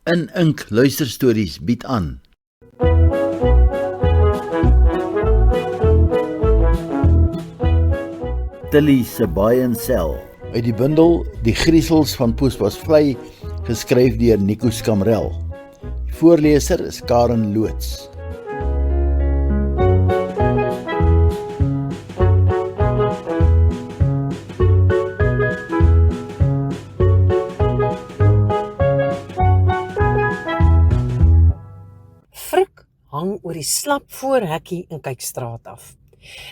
In Ink Luisterstories bied aan. Tilly se Buy and Sell, uit die bundel Die Griesels van Poespas Vlei, geskryf deur Nico Skamrel. Die voorleser is Karen Loots. Frik hang oor die slap voorhekkie in Kykstraat af.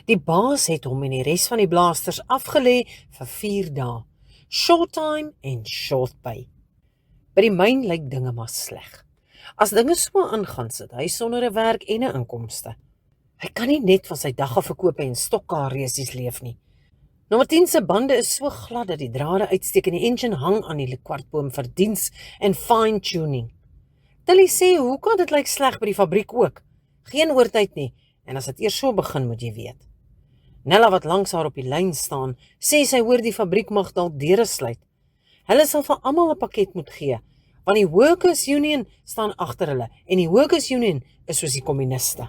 Die baas het hom en die res van die blaasters afgelê vir 4 dae. Short time en short pay. By die myn lyk dinge maar sleg. As dinge so aangaan, sit hy sonder 'n werk en 'n inkomste. Hy kan nie net van sy daggaverkope en stokkaarresies leef nie. Nommer 10 se bande is so glad dat die drade uitsteek en die engine hang aan die kwartboom vir diens en fine tuning. Tilly sê, hoe kan dit lyk sleg by die fabriek ook? Geen oortyd nie, en as dit eers so begin, moet jy weet. Nella wat langs haar op die lyn staan, sê sy hoor die fabriek mag dalk deure sluit. Hulle sal vir almal 'n pakket moet gee, want die Workers Union staan agter hulle, en die Workers Union is soos die kommuniste.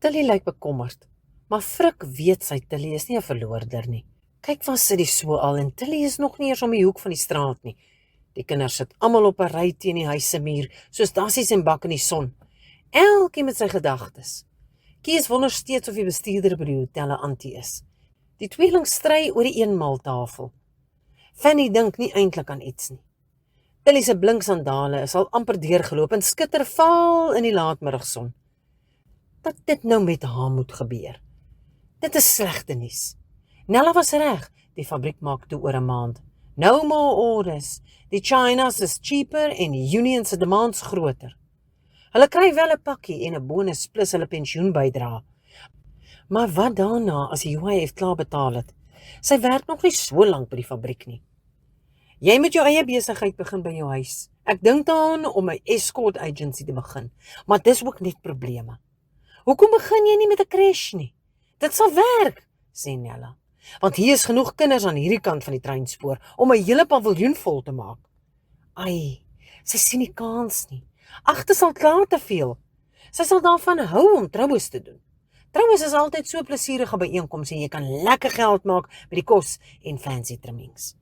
Tilly lyk bekommerd, maar Frik weet sy Tilly is nie 'n verloorder nie. Kyk waar sit die so al, en Tilly is nog nie eers om die hoek van die straat nie. Die kinders sit almal op 'n ry teen die huis se muur, soos dassies en bak in die son. Elkeen met sy gedagtes. Kies wonder steeds of die bestuurder by die hotel 'n antie is. Die tweeling stry oor die eenmaaltafel. Fanny dink nie eintlik aan iets nie. Tilly se blink sandale is al amper deurgeloop en skitter vaal in die laatmiddagson. Dat dit nou met haar moet gebeur. Dit is slegte nuus. Nella was reg, die fabriek maak toe oor 'n maand. No more orders. Die Chinas is cheaper en die Union se demands groter. Hulle kry wel 'n pakkie en 'n bonus plus hulle pensioenbydra. Maar wat daarna as die UIF klaar betaal het? Sy werk nog nie so lank by die fabriek nie. Jy moet jou eie besigheid begin by jou huis. Ek dink daaraan om 'n escort agency te begin, maar dis ook net probleme. Hoekom begin jy nie met 'n crash nie? Dit sal werk, sê Nella. Want hier is genoeg kinders aan hierdie kant van die treinspoor om 'n hele paviljoen vol te maak. Ai, sy sien nie kans nie. Agter sal klaar te veel. Sy sal daarvan hou om troues te doen. Troues is altyd so 'n plesierige byeenkoms en jy kan lekker geld maak by die kos en fancy trimmings.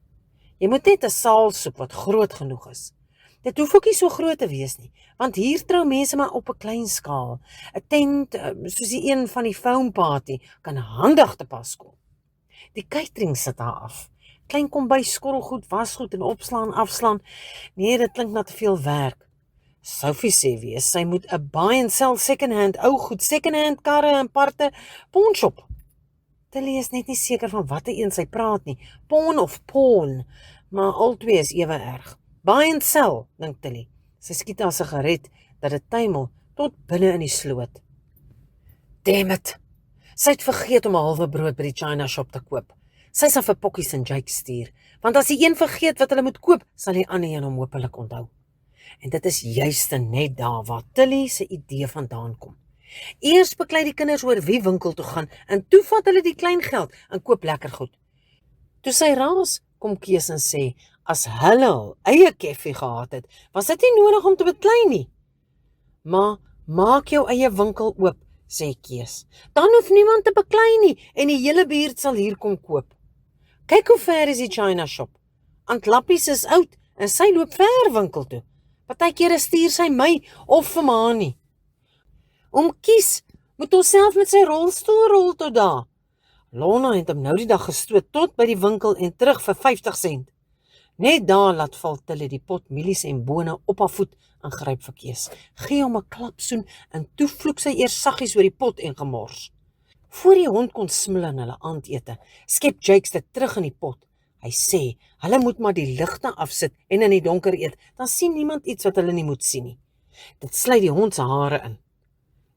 Jy moet net 'n saal soek wat groot genoeg is. Dit hoef ook nie so groot te wees nie, want hier trou mense maar op 'n klein skaal. 'n Tent, soos die een van die foam party, kan handig te pas kom. Die catering sit daar af. Klein kombuis, skorrelgoed, wasgoed en opslaan, afslaan. Nee, dit klink na te veel werk. Sophie sê wees, sy moet 'n buy and sell second-hand ou goed, second-hand karre en parte, pawnshop. Tilly is net nie seker van watter een sy praat nie, pawn of pawn, maar albei is ewe erg. Buy and sell, dink Tilly. Sy skiet haar sigaret dat dit tuimel tot binne in die sloot. Damn it! Sy het vergeet om 'n halwe brood by die China shop te koop. Sy sal vir Pokkies en Jake stuur, want as die een vergeet wat hulle moet koop, sal die ander een hom hopelik onthou. En dit is juist net daar waar Tilly se idee vandaan kom. Eers beklei die kinders oor wie winkel toe gaan, en toe vat hulle die klein geld en koop lekker goed. Toe sy raas, kom Kees en sê, as hulle al eie koffie gehad het, was dit nie nodig om te beklei nie. Maar maak jou eie winkel oop, sê Kees. Dan hoef niemand te beklei nie, en die hele buurt sal hier kom koop. Kyk hoe ver is die China shop. Aunt Lappies is oud, en sy loop ver winkel toe. Partykeer stuur sy my, of vir Mani. Oom Kies, moet ons self met sy rolstoel rol tot daar. Lona het hom nou die dag gestoot tot by die winkel en terug vir 50 sent. Net daar laat val Tilly die pot mielies en bone op haar voet en gryp vir Kees. Gee hom 'n klapsoen en toe vloek sy eers saggies oor die pot en gemors. Voor die hond kon smil in hulle aandete, skep Jakes dit terug in die pot. Hy sê, hulle moet maar die ligte afsit en in die donker eet, dan sien niemand iets wat hulle nie moet sien nie. Dit sluit die hond se hare in.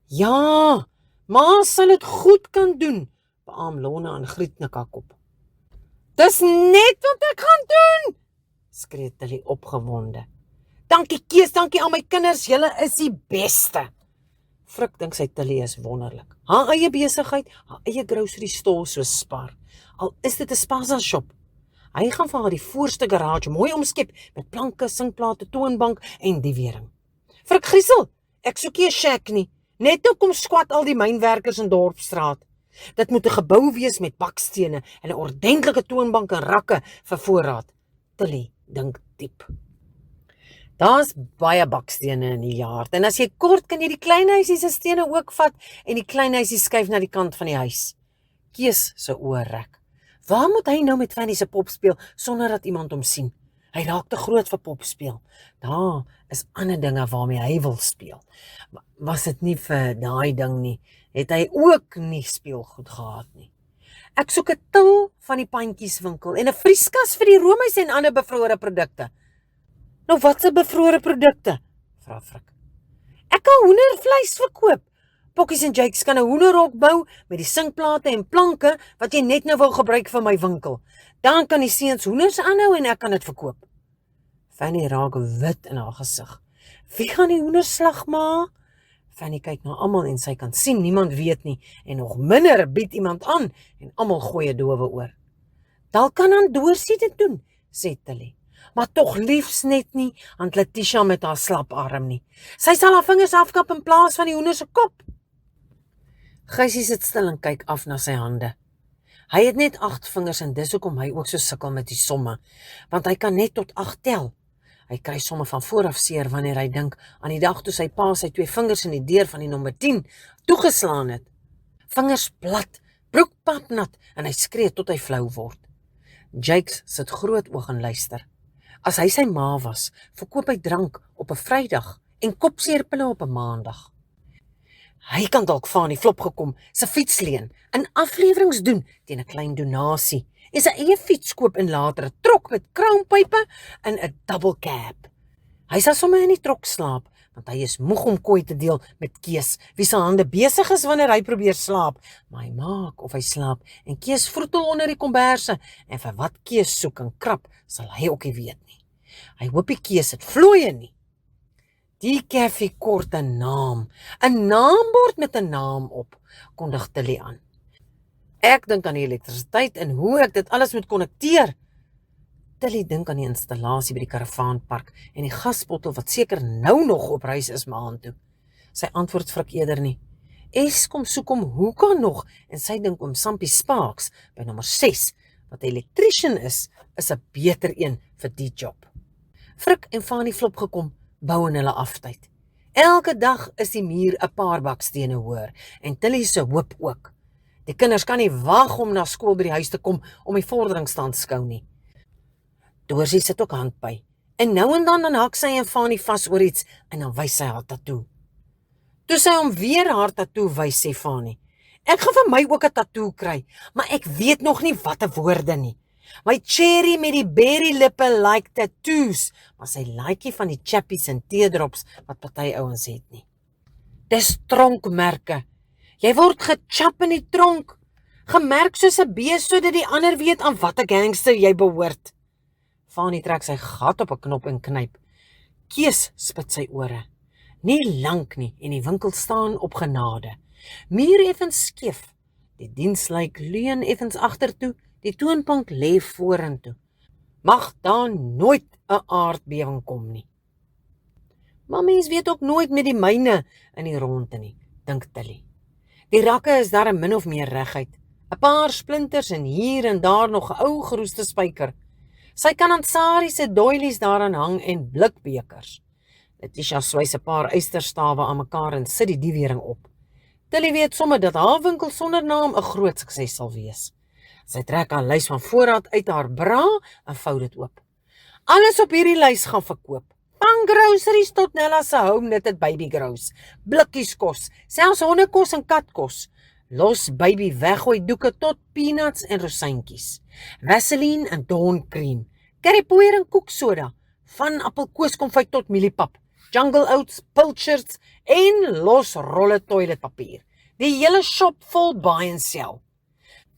Ja, ma sal dit goed kan doen, beaam Lona en Griet nik haar kop. Dis net wat ek gaan doen, skree Tilly opgewonde. Dankie Kees, dankie aan my kinders, julle is die beste. Frik dink sy Tilly is wonderlik. Haar eie besigheid, haar eie grocery store soos Spar. Al is dit 'n spaza shop. Hy gaan vir haar die voorste garage mooi omskep met planke, sinkplate, toonbank en die wering. Frik Griesel, ek soek nie 'n shack nie. Net nou kom skwat al die mynwerkers in Dorpsstraat. Dit moet 'n gebou wees met bakstene en 'n ordentlike toonbank en rakke vir voorraad. Tilly dink diep. Daar's baie bakstene in die yard en as jy kort kan jy die klein huisie se stene ook vat en die klein huisie skuif na die kant van die huis. Kees se oë rek. Waar moet hy nou met Fanny se pop speel sonder dat iemand hom sien? Hy raak te groot vir pop speel. Daar is ander dinge waarmee hy wil speel. Was dit nie vir daai ding nie, het hy ook nie speelgoed gehad nie. Ek soek 'n til van die pandjieswinkel en 'n vrieskas vir die roomys en ander bevrore produkte. Nou wat se bevrore produkte? Vra Frik. Ek kan hoendervleis verkoop. Pokkies en Jakes kan 'n hoenderhok bou met die sinkplate en planke wat jy net nou wou gebruik vir my winkel. Dan kan die seuns hoenders aanhou en ek kan dit verkoop. Fanny raak wit in haar gesig. Wie gaan die hoenders slag, ma? Fanny kyk na almal en sy kan sien niemand weet nie en nog minder bied iemand aan en almal gooi 'n dowe oor. Dalk kan aan Doorsie dit doen, sê Tilly. Maar tog liefs net nie aan Letitia met haar slap arm nie. Sy sal haar vingers afkap in plaas van die hoender se kop. Gysie sit stil en kyk af na sy hande. Hy het net 8 vingers en dis hoekom hy ook so sukkel met die somme, want hy kan net tot 8 tel. Hy kry somme van vooraf seer wanneer hy dink aan die dag toe sy pa sy 2 vingers in die deur van die nommer 10 toegeslaan het. Vingers plat, broek papnat en hy skree tot hy flou word. Jakes sit groot oog en luister. As hy sy ma was, verkoop hy drank op 'n Vrydag en kopseerpille op 'n Maandag. Hy kan dalk van die flop gekom, sy fiets leen, in aflewerings doen teen 'n klein donasie, en sy eie fiets koop en later 'n trok met kroonpype en 'n double cab. Hy sal sommer in die trok slaap, want hy is moeg om kooi te deel met Kees, wie se hande besig is wanneer hy probeer slaap, maar hy maak of hy slaap, en Kees vroetel onder die komberse, en vir wat Kees soek en krap, sal hy ook nie weet nie. Hy hoop die Kees het vlooie nie. Die koffie kort 'n naam, 'n naambord met 'n naam op, kondig Tilly aan. Ek dink aan die elektrisiteit en hoe ek dit alles moet konnekteer. Tilly dink aan die installasie by die karavaanpark en die gasbottel wat seker nou nog op reis is maand toe. Sy antwoord Frik eerder nie. Eskom soek hom hoeka nog en sy dink oom Sampie Sparks by nommer 6, wat 'n elektriesien is 'n beter een vir die job. Frik en Fanny Flop gekom, bou in hulle aftyd. Elke dag is die muur 'n paar bakstene hoër en Tilly se hoop ook. Die kinders kan nie wag om na skool by die huis te kom om die vorderings te aanskou nie. Doorsie sit ook handby en nou en dan hak sy en Fanny vas oor iets en dan wys sy haar tattoo. Toe sy hom weer haar tattoo wys, sê Fanny, ek gaan vir my ook 'n tattoo kry, maar ek weet nog nie watter woorde nie. My cherry met die berry lippe like tattoos, maar sy like nie van die chappies en teardrops wat party ouens het nie. Dis tronkmerke. Jy word gechap in die tronk, gemerk soos 'n bees sodat die ander weet aan watter gangster jy behoort. Fanny trek sy gat op 'n knop en knyp. Kees spit sy ore. Nie lank nie en die winkel staan op genade. Muur effens skeef. Die diensluyk leun effens agtertoe. Die toonbank lê vorentoe. Mag daar nooit 'n aardbewing kom nie. Maar mens weet ook nooit met die myne in die ronde nie, dink Tilly. Die rakke is daar 'n min of meer reguit. 'n Paar splinters en hier en daar nog 'n ou geroeste spyker. Sy kan aan Sari se doilies daaraan hang en blikbekers. Letitia swys 'n paar eysterstawe aan mekaar en sit die diewering op. Tilly weet sommer dat haar winkel sonder naam 'n groot sukses sal wees. Sy trek haar lys van voorraad uit haar bra en vou dit oop. Alles op hierdie lys gaan verkoop. Van groceries tot Nella se home knitted baby grows, blikkies kos, selfs hondekos en katkos. Los baby weggooi doeke tot peanuts en rosientjies. Vaseline en Dawn cream, currypoeier en koeksoda, van appelkooskonfyt tot mieliepap, Jungle Oats, pilchards en los rolle toiletpapier. Die hele shop vol buy and sell.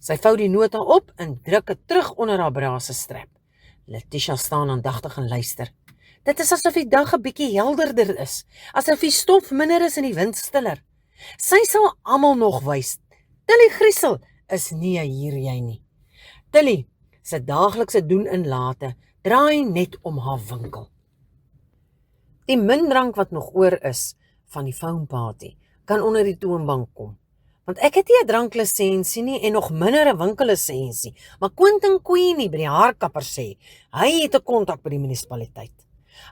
Sy vou die nota op en druk dit terug onder haar bra se strap. Letitia staan aandagtig en luister. Dit is asof die dag 'n bietjie helderder is, asof die stof minder is en die wind stiller. Sy sal almal nog wys. Tilly Griesel is nie hier jy nie. Tilly, Sy daaglikse doen en late draai net om haar winkel. Die min drank wat nog oor is van die foam party kan onder die toonbank kom. Want ek het nie 'n dranklisensie nie en nog minder 'n winkellisensie, maar Quentin Queenie by die haarkapper sê, hy het 'n kontak by die munisipaliteit.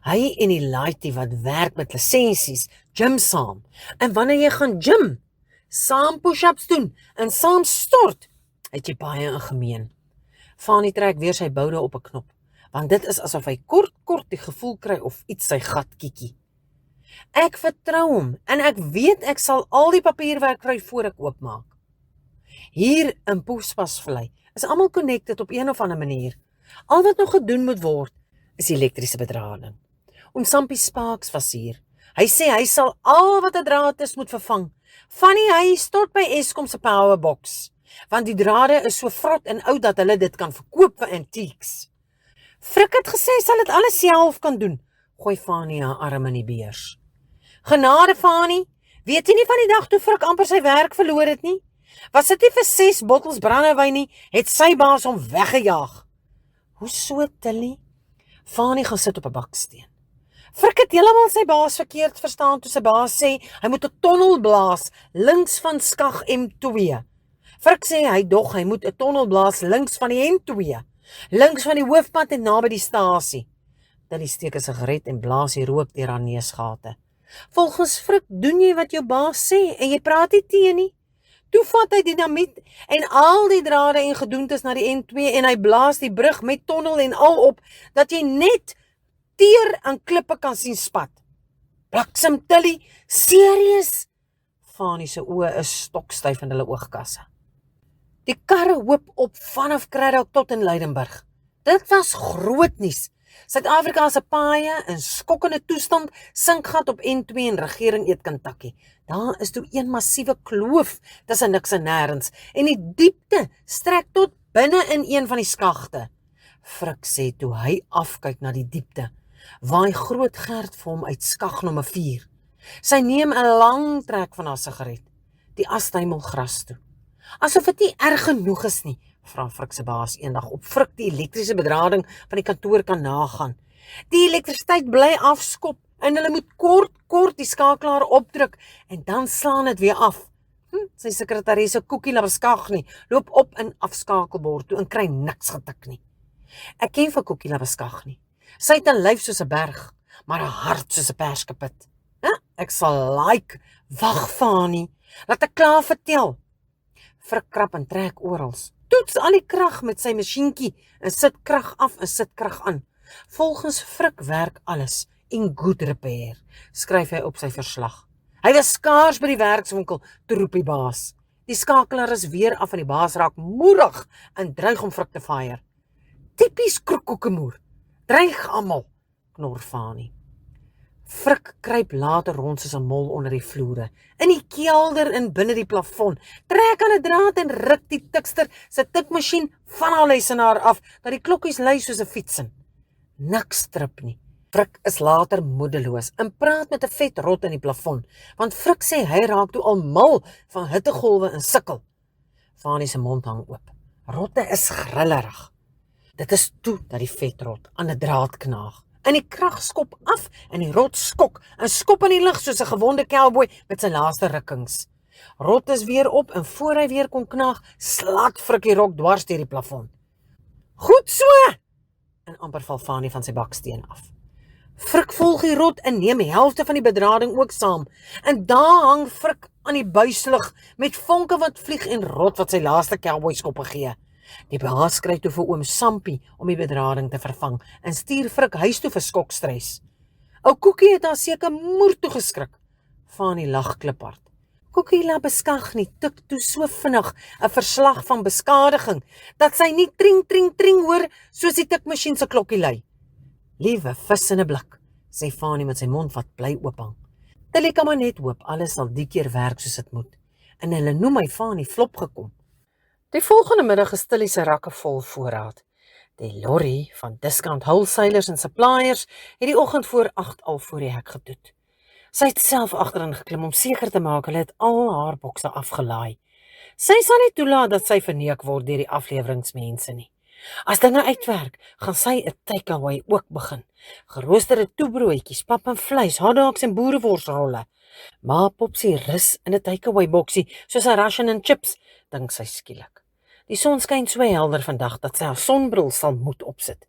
Hy en die laaitie wat werk met lisensies, gym saam. En wanneer jy gaan gym, saam push-ups doen en saam stort, het jy baie in gemeen. Fanie trek weer sy boude op 'n knop, want dit is asof hy kort die gevoel kry of iets sy gat kiekie. Ek vertrou hom en ek weet ek sal al die papierwerk kry voor ek oopmaak. Hier in Poespasvlei is almal connected op een of ander manier. Al wat nog gedoen moet word, is elektriese bedrading. Ons Sampie Sparks was hier. Hy sê hy sal al wat 'n draad is moet vervang. Fanny hy stort by Eskom se powerbox, want die drade is so vrot en oud dat hulle dit kan verkoop vir antiques. Frik het gesê sal dit alles self kan doen, gooi Fanny haar arm in die beurs. Genade Fanny, weet jy nie van die dag toe Frik amper sy werk verloor het nie? Was dit nie vir 6 bottels brandewyn nie, het sy baas hom weggejaag. Hoe so, Tilly? Fanny gaan sit op 'n baksteen. Frik het heeltemal sy baas verkeerd verstaan toe sy baas sê hy moet 'n tonnel blaas links van skag M2. Frik sê hy moet 'n tonnel blaas links van die M2, links van die hoofpad en naby die stasie. Tilly steek 'n sigaret en blaas die rook deur haar neusgate. Volgens Frik doen jy wat jou baas sê en jy praat nie teen nie. Toe vat hy dinamiet en al die drade en gedoentes na die N2 en hy blaas die brug met tonnel en al op, dat jy net teer aan klippe kan sien spat. Bliksem Tilly, serieus? Fanny se oë is stokstyf in hulle oogkasse. Die karre hoop op vanaf Craddock tot in Lydenburg. Dit was groot nuus. Suid-Afrika se paaie in skokkende toestand, sinkgat op N2 en regering eet Kentucky. Daar is toe een massiewe kloof tussen niks en nêrens en die diepte strek tot binne in een van die skagte. Frik sê toe hy afkyk na die diepte, waai groot Gert vir hom uit skag nommer 4. Sy neem 'n lang trek van haar sigaret, die astuimel gras toe. Asof dit nie erg genoeg is nie, vra Frik se baas eendag op Frik die elektriese bedrading van die kantoor kan nagaan. Die elektrisiteit bly afskop en hulle moet kort die skakelaar opdruk en dan slaan dit weer af. Sy sekretaresse Koekie Labeskag nie, loop op in afskakelbord toe en kry niks getik nie. Ek ken vir Koekie Labeskag nie. Sy het 'n lyf soos 'n berg, maar 'n hart soos 'n perskepit. Ek sal wag Fanny, laat ek klaar vertel. Frik krap en trek orals. Toets al die krag met sy masjienkie en sit krag af en sit krag aan. Volgens Frik werk alles in good repair, skryf hy op sy verslag. Hy was skaars by die werkswinkel toe roep die baas. Die skakelaar is weer af en die baas raak moedig en dreig om Frik te fire. Tipies kroekoekemoer. Dreig almal, knor Fanny. Frik kruip later rond soos 'n mol onder die vloere, in die kelder en binne die plafon, trek aan 'n draad en ruk die tikster se tikmasjien van haar lesenaar af, dat die klokkies lui soos 'n fietsin. Niks trip nie. Frik is later moedeloos en praat met 'n vet rot in die plafon, want Frik sê hy raak toe al mal van hittegolwe en sukkel. Fanny se mond hang oop. Rotte is grillerig. Dit is toe dat die vet rot aan 'n draad knaag. En die krag skop af en die rot skok en skop in die lug soos 'n gewonde cowboy met sy laaste rukkings. Rot is weer op en voor hy weer kon knaag, slat Frik die rok dwars deur die plafon. Goed so! En amper val Fanny van sy baksteen af. Frik volg die rot en neem die helfte van die bedrading ook saam. En daar hang Frik aan die buislig met vonke wat vlieg en rot wat sy laaste cowboy skoppe gee. Die baas skryf toe vir oom Sampie om die bedrading te vervang en stuur Frik huis toe vir skokstres. Ou Koekie het haar seker moer toe geskrik. Fanny lag kliphard. Koekie Labeskag nie tik toe so vinnig 'n verslag van beskadiging dat sy nie tring tring tring hoor soos die tikmasjien se klokkie lui. Liewe vis in 'n blik, sê Fanny met sy mond wat bly oop hang. Tilly kan maar net hoop alles sal die keer werk soos dit moet. En hulle noem my Fanny flop gekom. Die volgende middag is Tilly se rakke vol voorraad. Die lorry van Discount Wholesalers en Suppliers het die oggend voor 8 al voor die hek getoet. Sy het self agterin geklim om seker te maak hulle het al haar bokse afgelaai. Sy sal nie toelaat dat sy verneek word deur die afleweringsmense nie. As dinge uitwerk, gaan sy 'n takeaway ook begin. Geroosterde toebroodjies, pap en vleis, hotdogs en boereworsrolle. Ma Popsie rus in 'n takeaway boksie, soos 'n ration en chips, dink sy skielik. Die son skyn so helder vandag dat sy haar sonbril sal moet opsit.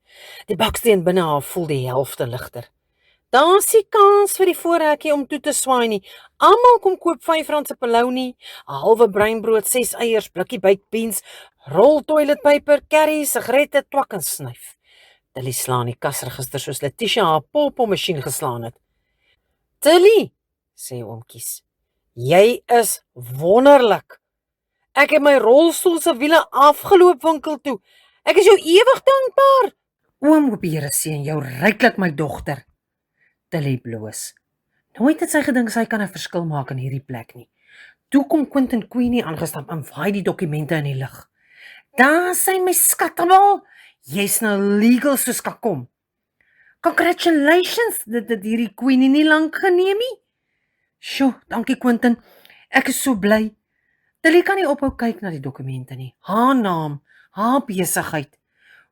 Die baksteen binne haar voel die helfte ligter. Daar's nie kans vir die voorhekkie om toe te swaai nie. Almal kom koop R5 se polony, 'n halwe breinbrood, 6 eiers, blikkie baked beans, rol toiletpaper, curry, sigarette, twak en snuif. Tilly slaan die kasregister soos Letitia haar polpommasjien geslaan het. Tilly, sê oomkies, jy is wonderlik. Ek het my rolstoel se wiele afgeloop winkel toe. Ek is jou ewig dankbaar. Oom op die Here seën jou ryklik, my dogter. Tilly bloos. Nooit het sy gedink sy kan 'n verskil maak in hierdie plek nie. Toe kom Quentin Queenie aangestap en waai die dokumente in die lug. Daar sy my skatbal. Jy's nou legal soos kan kom. Congratulations, dit het hierdie Queenie nie lank geneem nie. Sjoe, dankie Quentin. Ek is so bly. Tilly kan nie ophou kyk na die dokumente nie. Haar naam, haar besigheid.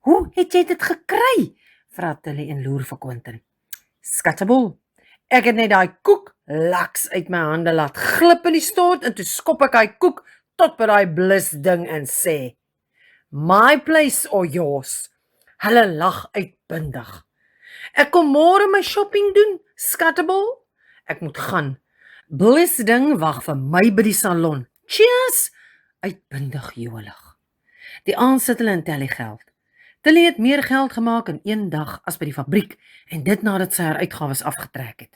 Hoe het jy dit gekry? Vra Tilly en loer vir Quentin. Skatbal. Ek het net daai koek laks uit my hande laat glip in die stort en toe skop ek daai koek tot by daai bliss ding en sê, my place or yours. Hulle lag uitbundig. Ek kom môre my shopping doen, skatbal. Ek moet gaan. Bliss ding wag vir my by die salon. Cheers! Uitbundig jolig. Die aand sit hulle in Tilly geld. Tilly het meer geld gemaak in 1 dag as by die fabriek en dit nadat sy haar uitgawes afgetrek het.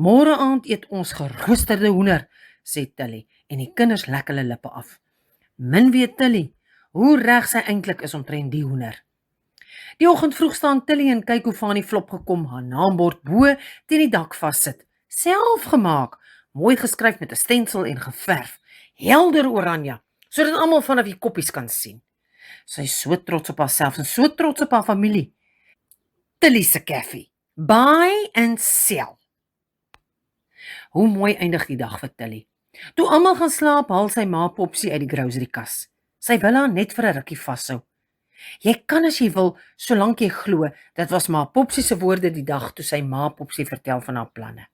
Môre aand eet ons geroosterde hoender, sê Tilly en die kinders lek hulle lippe af. Min weet Tilly hoe reg sy eintlik is omtrent die hoender. Die oggend vroeg staan Tilly en kyk hoe Fanie Flop gekom haar naambord bo teen die dak vassit. Self gemaak, mooi geskryf met 'n stensel en geverf, helder oranje, sodat almal vanaf die koppies kan sien. Sy is so trots op haarself en so trots op haar familie. Tilly se koffie. Buy and sell. Hoe mooi eindig die dag vir Tilly. Toe almal gaan slaap, haal sy ma Popsie uit die grocery kas. Sy wil haar net vir 'n rukkie vashou. Jy kan as jy wil, solank jy glo, dit was ma Popsie se woorde die dag toe sy ma Popsie vertel van haar planne.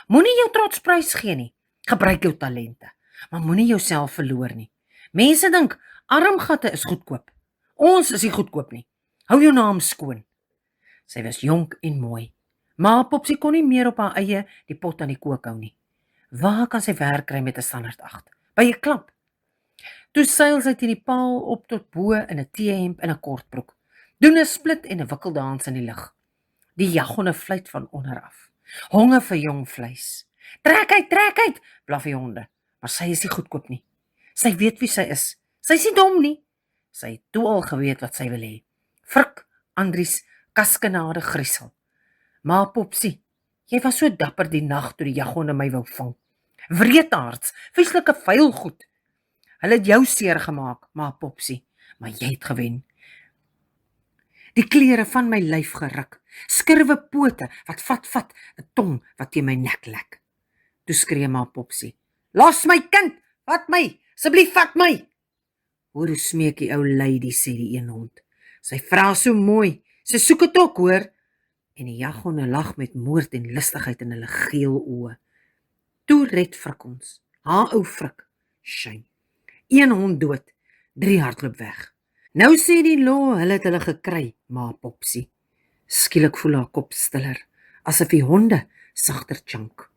Moenie jou trots prys gee nie. Gebruik jou talente, maar moenie jouself verloor nie. Mense dink armgatte is goedkoop. Ons is nie goedkoop nie. Hou jou naam skoon. Sy was jonk en mooi. Ma Popsie kon nie meer op haar eie die pot aan die kook hou nie. Waar kan sy werk kry met 'n standaard 8? By 'n klap. Toe seil sy teen die paal op tot bo in 'n T-hemp en 'n kortbroek. Doen 'n split en 'n wikkeldans in die lug. Die jaggonne fluit van onder af. Honger vir jong vleis. Trek uit, blaf die honde. Maar sy is nie goedkoop nie. Sy weet wie sy is. Sy is nie dom nie. Sy het toe al geweet wat sy wil hê. Frik, Andries, kaskenade, griesel. Ma Popsie, jy was so dapper die nag toe die jaggonne my wou vang. Wreedaards, vieslike vuil goed. Hulle het jou seer gemaak, Ma Popsie, maar jy het gewen. Die klere van my lyf geruk, skurwe pote wat vat, 'n tong wat teen my nek lek. Toe skree Ma Popsie, los my kind, vat my, asseblief vat my. Hoor hoe smeek die ou lady, sê die een hond. Sy vra so mooi, sy soek het ook hoor. En die jaggonne lag met moord en lustigheid in hulle geel oë. Toe red Frik ons, haar ou Frik, shame. 1 hond dood, 3 hardloop weg. Nou sê die law, hulle het hulle gekry, Ma Popsie. Skielik voel haar kop stiller, asof die honde sagter chunk.